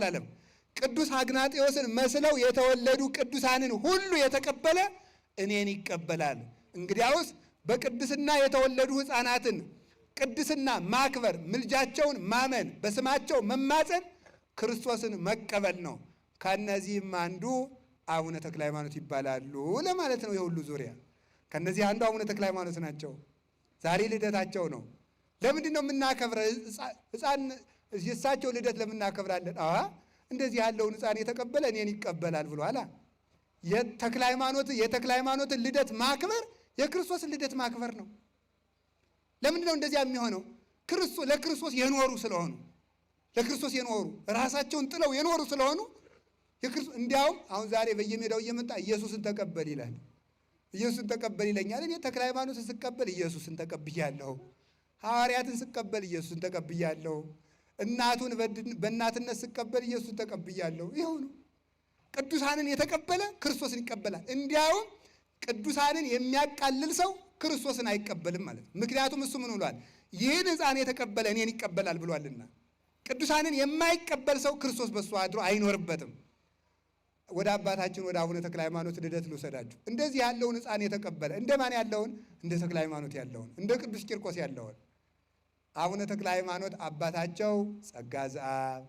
አላለም። ቅዱስ አግናጤዎስን መስለው የተወለዱ ቅዱሳንን ሁሉ የተቀበለ እኔን ይቀበላል። እንግዲያውስ በቅድስና የተወለዱ ሕፃናትን ቅድስና ማክበር፣ ምልጃቸውን ማመን፣ በስማቸው መማፀን ክርስቶስን መቀበል ነው። ከነዚህም አንዱ አቡነ ተክለ ሃይማኖት ይባላሉ ለማለት ነው። የሁሉ ዙሪያ ከነዚህ አንዱ አቡነ ተክለ ሃይማኖት ናቸው። ዛሬ ልደታቸው ነው። ለምንድን ነው የምናከብረው? ሕፃን የእሳቸው ልደት ለምናከብራለን? እንደዚህ ያለውን ሕፃን የተቀበለ እኔን ይቀበላል ብሏል። የተክለ ሃይማኖትን ልደት ማክበር የክርስቶስን ልደት ማክበር ነው። ለምንድን ነው እንደዚያ የሚሆነው? ለክርስቶስ የኖሩ ስለሆኑ፣ ለክርስቶስ የኖሩ ራሳቸውን ጥለው የኖሩ ስለሆኑ እንዲያውም አሁን ዛሬ በየሜዳው እየመጣ ኢየሱስን ተቀበል ይላል። ኢየሱስን ተቀበል ይለኛል። እኔ ተክለ ሃይማኖትን ስቀበል ኢየሱስን ተቀብያለሁ። ሐዋርያትን ስቀበል ኢየሱስን ተቀብያለሁ። እናቱን በእናትነት ስቀበል ኢየሱስን ተቀብያለሁ። ይኸው ነው። ቅዱሳንን የተቀበለ ክርስቶስን ይቀበላል። እንዲያውም ቅዱሳንን የሚያቃልል ሰው ክርስቶስን አይቀበልም ማለት ነው። ምክንያቱም እሱ ምን ብሏል? ይህን ሕፃን የተቀበለ እኔን ይቀበላል ብሏልና። ቅዱሳንን የማይቀበል ሰው ክርስቶስ በሱ አድሮ አይኖርበትም። ወደ አባታችን ወደ አቡነ ተክለ ሃይማኖት ልደት ልውሰዳችሁ። እንደዚህ ያለውን ሕፃን የተቀበለ እንደማን ያለውን? እንደ ተክለ ሃይማኖት ያለውን፣ እንደ ቅዱስ ቂርቆስ ያለውን። አቡነ ተክለ ሃይማኖት አባታቸው ጸጋ ዘአብ፣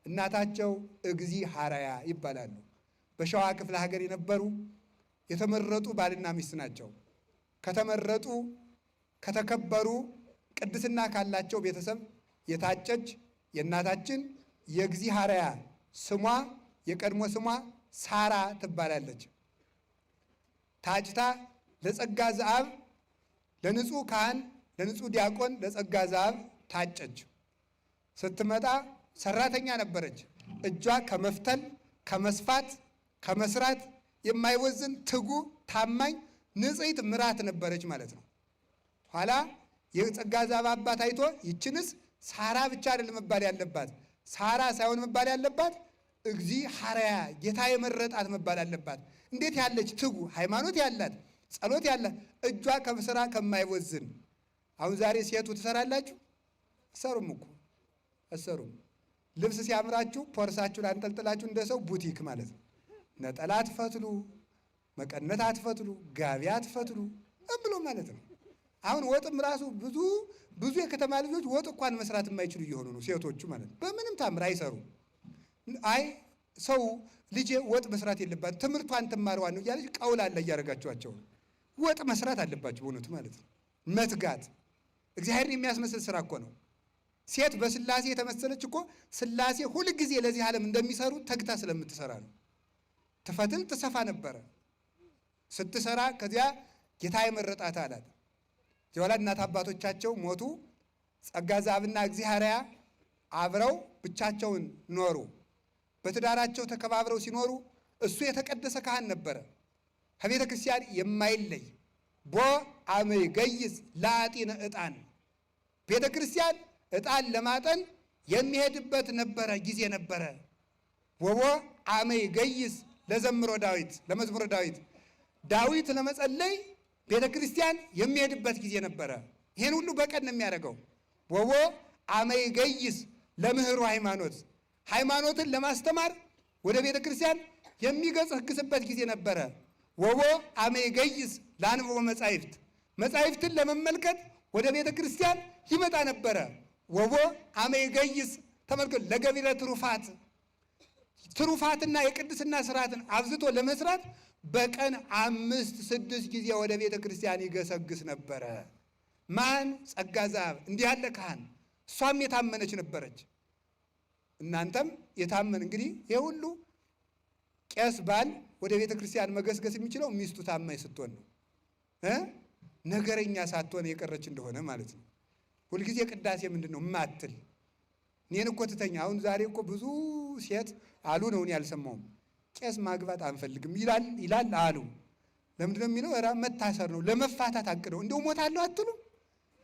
እናታቸው እግዚ ሐረያ ይባላሉ። በሸዋ ክፍለ ሀገር የነበሩ የተመረጡ ባልና ሚስት ናቸው። ከተመረጡ ከተከበሩ ቅድስና ካላቸው ቤተሰብ የታጨች የእናታችን የእግዚ ሐረያ ስሟ የቀድሞ ስሟ ሳራ ትባላለች። ታጭታ ለጸጋ ዘአብ ለንጹሕ ካህን ለንጹሕ ዲያቆን ለጸጋ ዘአብ ታጨች። ስትመጣ ሰራተኛ ነበረች። እጇ ከመፍተል ከመስፋት ከመስራት የማይወዝን ትጉ ታማኝ ንጽሕት ምራት ነበረች ማለት ነው። ኋላ የጸጋ ዘአብ አባት አይቶ ይችንስ ሳራ ብቻ አይደል መባል ያለባት፣ ሳራ ሳይሆን መባል ያለባት እግዚ ሐረያ ጌታ የመረጣት መባል አለባት። እንዴት ያለች ትጉ ሃይማኖት ያላት ጸሎት ያላት እጇ ከስራ ከማይወዝን። አሁን ዛሬ ሴቱ ትሰራላችሁ? አሰሩም እኮ አሰሩም። ልብስ ሲያምራችሁ ፖርሳችሁን አንጠልጥላችሁ እንደ ሰው ቡቲክ ማለት ነው። ነጠላ አትፈትሉ፣ መቀነት አትፈትሉ፣ ጋቢ አትፈትሉ ብሎ ማለት ነው። አሁን ወጥም ራሱ ብዙ የከተማ ልጆች ወጥ እንኳን መስራት የማይችሉ እየሆኑ ነው ሴቶቹ ማለት ነው። በምንም ታምር አይሰሩ። አይ ሰው ልጄ ወጥ መስራት የለባት ትምህርቷን ትማረዋን ነው እያለች ቀውላላ እያደረጋችኋቸው ነው። ወጥ መስራት አለባቸው በእውነቱ ማለት ነው። መትጋት እግዚአብሔርን የሚያስመስል ስራ እኮ ነው። ሴት በስላሴ የተመሰለች እኮ ስላሴ ሁልጊዜ ለዚህ ዓለም እንደሚሰሩ ተግታ ስለምትሰራ ነው። ትፈትል ትሰፋ ነበረ ስትሰራ። ከዚያ ጌታ የመረጣት አላት። ጀዋላ እናት አባቶቻቸው ሞቱ። ጸጋ ዘአብና እግዚ ሐረያ አብረው ብቻቸውን ኖሩ። በትዳራቸው ተከባብረው ሲኖሩ እሱ የተቀደሰ ካህን ነበረ፣ ከቤተ ክርስቲያን የማይለይ ቦ አመይ ገይዝ ለአጢነ ዕጣን ቤተ ክርስቲያን ዕጣን ለማጠን የሚሄድበት ነበረ ጊዜ ነበረ። ወቦ አመይ ገይዝ ለዘምሮ ዳዊት ለመዝሙረ ዳዊት ለመጸለይ ቤተ ክርስቲያን የሚሄድበት ጊዜ ነበረ። ይሄን ሁሉ በቀን ነው የሚያደርገው። ወቦ አመይ ገይዝ ለምህሩ ሃይማኖትን ለማስተማር ወደ ቤተ ክርስቲያን የሚገሰግስበት ጊዜ ነበረ። ወቦ አመይ ገይዝ ለአንብቦ መጻሕፍትን ለመመልከት ወደ ቤተ ክርስቲያን ይመጣ ነበረ። ወቦ አመይ ገይዝ ተመልከቱ ለገቢረ ትሩፋትና የቅድስና ስርዓትን አብዝቶ ለመስራት በቀን 5-6 ጊዜ ወደ ቤተ ክርስቲያን ይገሰግስ ነበረ። ማን? ጸጋ ዘአብ። እንዲህ ያለ ካህን። እሷም የታመነች ነበረች። እናንተም የታመን እንግዲህ የሁሉ ቄስ ባል ወደ ቤተ ክርስቲያን መገስገስ የሚችለው ሚስቱ ታማኝ ስትሆን ነው። ነገረኛ ሳትሆን የቀረች እንደሆነ ማለት ነው። ሁልጊዜ ቅዳሴ ምንድን ነው ማትል እኔን እኮ ትተኛ። አሁን ዛሬ እኮ ብዙ ሴት አሉ ነው እኔ አልሰማሁም። ቄስ ማግባት አንፈልግም ይላል አሉ። ለምንድን ነው የሚለው? ኧረ መታሰር ነው ለመፋታት አቅደው እንደው ሞታለሁ አትሉ?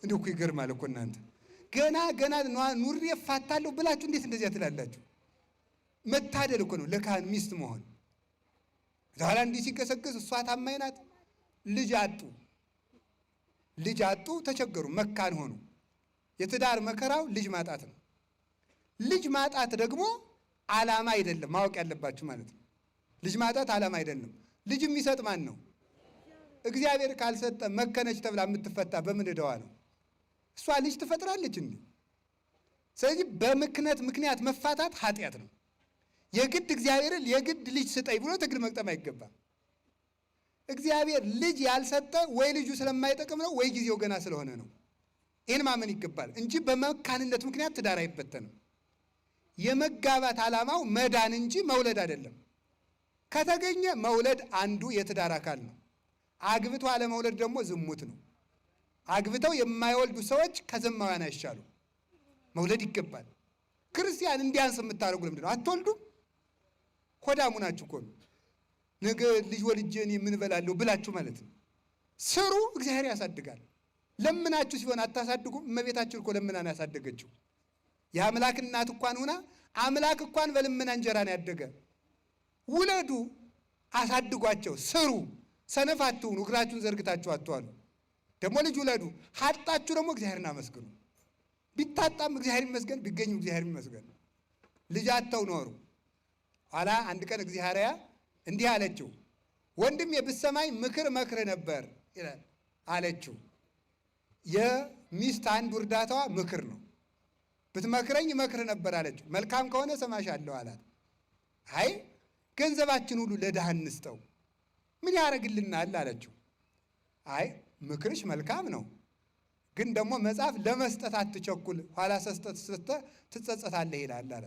እንደው እኮ ይገርማል እኮ እናንተ ገና ኑሬ እፋታለሁ ብላችሁ እንዴት እንደዚያ ትላላችሁ? መታደል እኮ ነው ለካህን ሚስት መሆን። ዛሬ እንዲህ ሲገሰግስ እሷ ታማኝ ናት። ልጅ አጡ፣ ተቸገሩ፣ መካን ሆኑ። የትዳር መከራው ልጅ ማጣት ነው። ልጅ ማጣት ደግሞ ዓላማ አይደለም ማወቅ ያለባችሁ ማለት ነው። ልጅ ማጣት ዓላማ አይደለም። ልጅ የሚሰጥ ማን ነው? እግዚአብሔር ካልሰጠ መከነች ተብላ የምትፈታ በምን ዕዳዋ ነው? እሷ ልጅ ትፈጥራለች እንዴ? ስለዚህ በምክንያት ምክንያት መፋታት ኃጢአት ነው። የግድ እግዚአብሔርን የግድ ልጅ ስጠኝ ብሎ ትግል መቅጠም አይገባም። እግዚአብሔር ልጅ ያልሰጠ ወይ ልጁ ስለማይጠቅም ነው ወይ ጊዜው ገና ስለሆነ ነው። ይህን ማመን ይገባል እንጂ በመካንነት ምክንያት ትዳር አይበተንም። የመጋባት ዓላማው መዳን እንጂ መውለድ አይደለም። ከተገኘ መውለድ አንዱ የትዳር አካል ነው። አግብቶ አለመውለድ ደግሞ ዝሙት ነው። አግብተው የማይወልዱ ሰዎች ከዘማውያን አይሻሉ። መውለድ ይገባል። ክርስቲያን እንዲያንስ የምታደርጉ ለምንድን ነው? አትወልዱም? ሆዳሙ ናችሁ እኮ ነው። ነገ ልጅ ወልጄ እኔ ምን እበላለሁ ብላችሁ ማለት ነው። ስሩ፣ እግዚአብሔር ያሳድጋል። ለምናችሁ ሲሆን አታሳድጉም? እመቤታችን እኮ ለምናን ያሳደገችው። የአምላክ እናት እንኳን ሆና አምላክ እንኳን በልመና እንጀራ ነው ያደገ። ውለዱ፣ አሳድጓቸው፣ ስሩ፣ ሰነፍ አትሁኑ፣ እግራችሁን ዘርግታችሁ አትዋሉ። ደግሞ ልጅ ውለዱ። ሀጣችሁ ደግሞ እግዚአብሔርን አመስግኑ። ቢታጣም እግዚአብሔር ይመስገን፣ ቢገኙ እግዚአብሔር ይመስገን። ልጅ አጥተው ኖሩ። ኋላ አንድ ቀን እግዚአብሔር እንዲህ አለችው፣ ወንድሜ ብትሰማኝ ምክር መክር ነበር ይላል አለችው። የሚስት አንዱ እርዳታዋ ምክር ነው። ብትመክረኝ መክር ነበር አለችው። መልካም ከሆነ ሰማሻለሁ አላት። አይ ገንዘባችን ሁሉ ለድሃ እንስጠው ምን ያደርግልናል አለችው። አይ ምክርሽ መልካም ነው፣ ግን ደግሞ መጽሐፍ ለመስጠት አትቸኩል፣ ኋላ ሰስጠት ትጸጸታለህ ይላል አለ።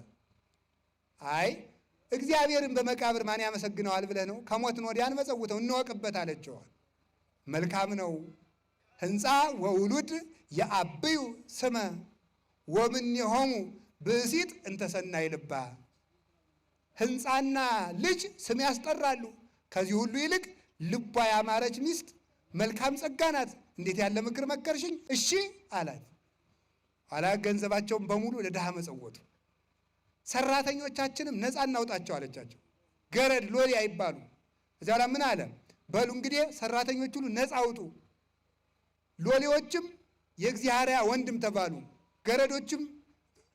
አይ እግዚአብሔርን በመቃብር ማን ያመሰግነዋል ብለህ ነው? ከሞትን ወዲያን መጸውተው እንወቅበት አለችዋል። መልካም ነው። ህንፃ ወውሉድ የአብዩ ስመ ወምኔሆሙ ብእሲት እንተሰናይ ልባ። ህንፃና ልጅ ስም ያስጠራሉ። ከዚህ ሁሉ ይልቅ ልቧ ያማረች ሚስት መልካም ጸጋ ናት። እንዴት ያለ ምክር መከርሽኝ! እሺ አላት። ኋላ ገንዘባቸውን በሙሉ ለድሃ መጸወቱ። ሰራተኞቻችንም ነፃ እናውጣቸው አለቻቸው። ገረድ ሎሌ አይባሉ። እዚያ ላይ ምን አለ? በሉ እንግዲህ ሰራተኞች ሁሉ ነፃ አውጡ። ሎሌዎችም የእግዚአብሔር ወንድም ተባሉ፣ ገረዶችም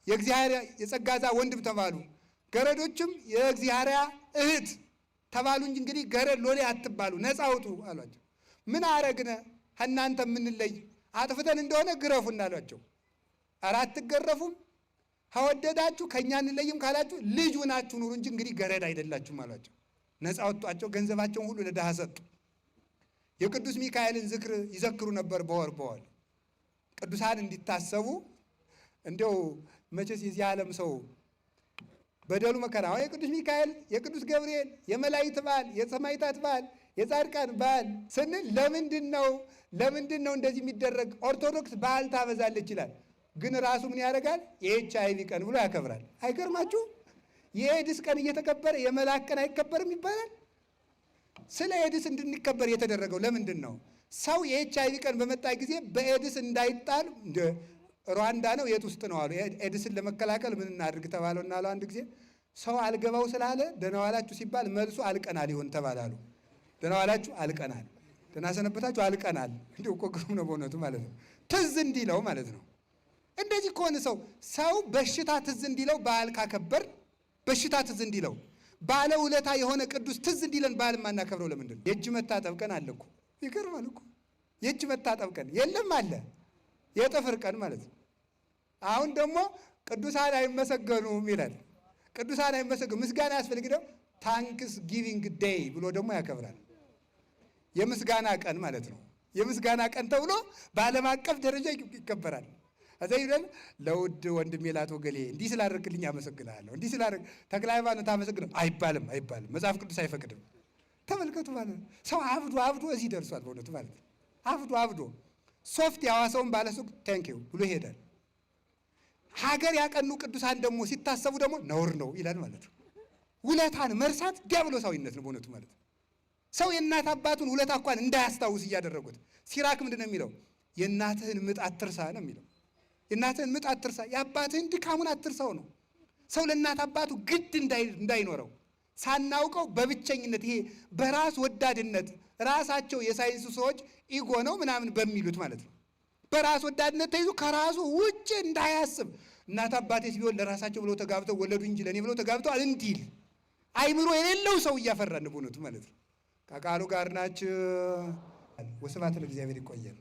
የእግዚአብሔር የጸጋዛ ወንድም ተባሉ፣ ገረዶችም የእግዚአብሔር እህት ተባሉ እንጂ እንግዲህ ገረድ ሎሌ አትባሉ፣ ነፃ አውጡ አሏቸው። ምን አረግነ እናንተ የምንለይ አጥፍተን እንደሆነ ግረፉ እንዳሏቸው። ኧረ አትገረፉም፣ ከወደዳችሁ ከእኛ እንለይም ካላችሁ ልጅ ሆናችሁ ኑሩ እንጂ እንግዲህ ገረድ አይደላችሁም አሏቸው። ነፃ ወጧቸው። ገንዘባቸውን ሁሉ ለድሃ ሰጡ። የቅዱስ ሚካኤልን ዝክር ይዘክሩ ነበር በወር በወር ቅዱሳን እንዲታሰቡ። እንዲያው መቼስ የዚህ ዓለም ሰው በደሉ መከራ የቅዱስ ሚካኤል፣ የቅዱስ ገብርኤል፣ የመላእክት በዓል፣ የሰማዕታት በዓል፣ የጻድቃን በዓል ስንል ለምንድን ነው እንደዚህ የሚደረግ? ኦርቶዶክስ በዓል ታበዛለች ይላል። ግን ራሱ ምን ያደርጋል? የኤችአይቪ ቀን ብሎ ያከብራል። አይገርማችሁ? የኤድስ ቀን እየተከበረ የመልአክ ቀን አይከበርም ይባላል። ስለ ኤድስ እንድንከበር የተደረገው ለምንድን ነው? ሰው የኤችአይቪ ቀን በመጣ ጊዜ በኤድስ እንዳይጣል ሩዋንዳ ነው የት ውስጥ ነው አሉ። ኤድስን ለመከላከል ምን እናድርግ ተባለው እና አሉ አንድ ጊዜ ሰው አልገባው ስላለ ደህና ዋላችሁ ሲባል መልሱ አልቀናል ይሆን ተባላሉ። ደህና ዋላችሁ አልቀናል፣ ደህና ሰነበታችሁ አልቀናል። እንዲሁ እኮ ግሩም ነው በእውነቱ ማለት ነው። ትዝ እንዲለው ማለት ነው። እንደዚህ ከሆነ ሰው በሽታ ትዝ እንዲለው በዓል ካከበር በሽታ ትዝ እንዲለው ባለ ውለታ የሆነ ቅዱስ ትዝ እንዲለን በዓል ማናከብረው ለምንድን ነው? የእጅ መታጠብ ቀን አለ እኮ። ይገርማል እኮ የእጅ መታጠብ ቀን የለም አለ። የጥፍር ቀን ማለት ነው። አሁን ደግሞ ቅዱሳን አይመሰገኑም ይላል። ቅዱሳን አይመሰገኑ ምስጋና ያስፈልግ ነው። ታንክስ ጊቪንግ ዴይ ብሎ ደግሞ ያከብራል። የምስጋና ቀን ማለት ነው። የምስጋና ቀን ተብሎ በዓለም አቀፍ ደረጃ ይከበራል። እዛ ይደል ለውድ ወንድሜ ላቶ ገሌ እንዲህ ስላደረግልኝ አመሰግናለሁ፣ እንዲህ ስላደረግ ተክለ ሃይማኖት አመሰግናለሁ አይባልም። መጽሐፍ ቅዱስ አይፈቅድም። ተመልከቱ ማለት ነው። ሰው አብዶ እዚህ ደርሷል በእውነቱ ማለት ነው። አብዶ ሶፍት ያዋሰውን ባለሱቅ ቴንኪው ብሎ ይሄዳል። ሀገር ያቀኑ ቅዱሳን ደግሞ ሲታሰቡ ደግሞ ነውር ነው ይላል ማለት ነው። ውለታን መርሳት ዲያብሎሳዊነት ነው በእውነቱ ማለት ነው። ሰው የእናት አባቱን ውለታ እንኳን እንዳያስታውስ እያደረጉት። ሲራክ ምንድን ነው የሚለው? የእናትህን ምጥ አትርሳ ነው የሚለው። የእናትህን ምጥ አትርሳ፣ የአባትህን ድካሙን አትርሳው ነው። ሰው ለእናት አባቱ ግድ እንዳይኖረው ሳናውቀው በብቸኝነት ይሄ በራስ ወዳድነት ራሳቸው የሳይንሱ ሰዎች ኢጎ ነው ምናምን በሚሉት ማለት ነው። በራስ ወዳድነት ተይዞ ከራሱ ውጭ እንዳያስብ እናት አባቴስ ቢሆን ለራሳቸው ብለው ተጋብተው ወለዱ እንጂ ለእኔ ብለው ተጋብተው እንዲል አይምሮ የሌለው ሰው እያፈራን በእውነቱ ማለት ነው። ከቃሉ ጋር ናችሁ። ወስብሐት ለእግዚአብሔር። ይቆየን።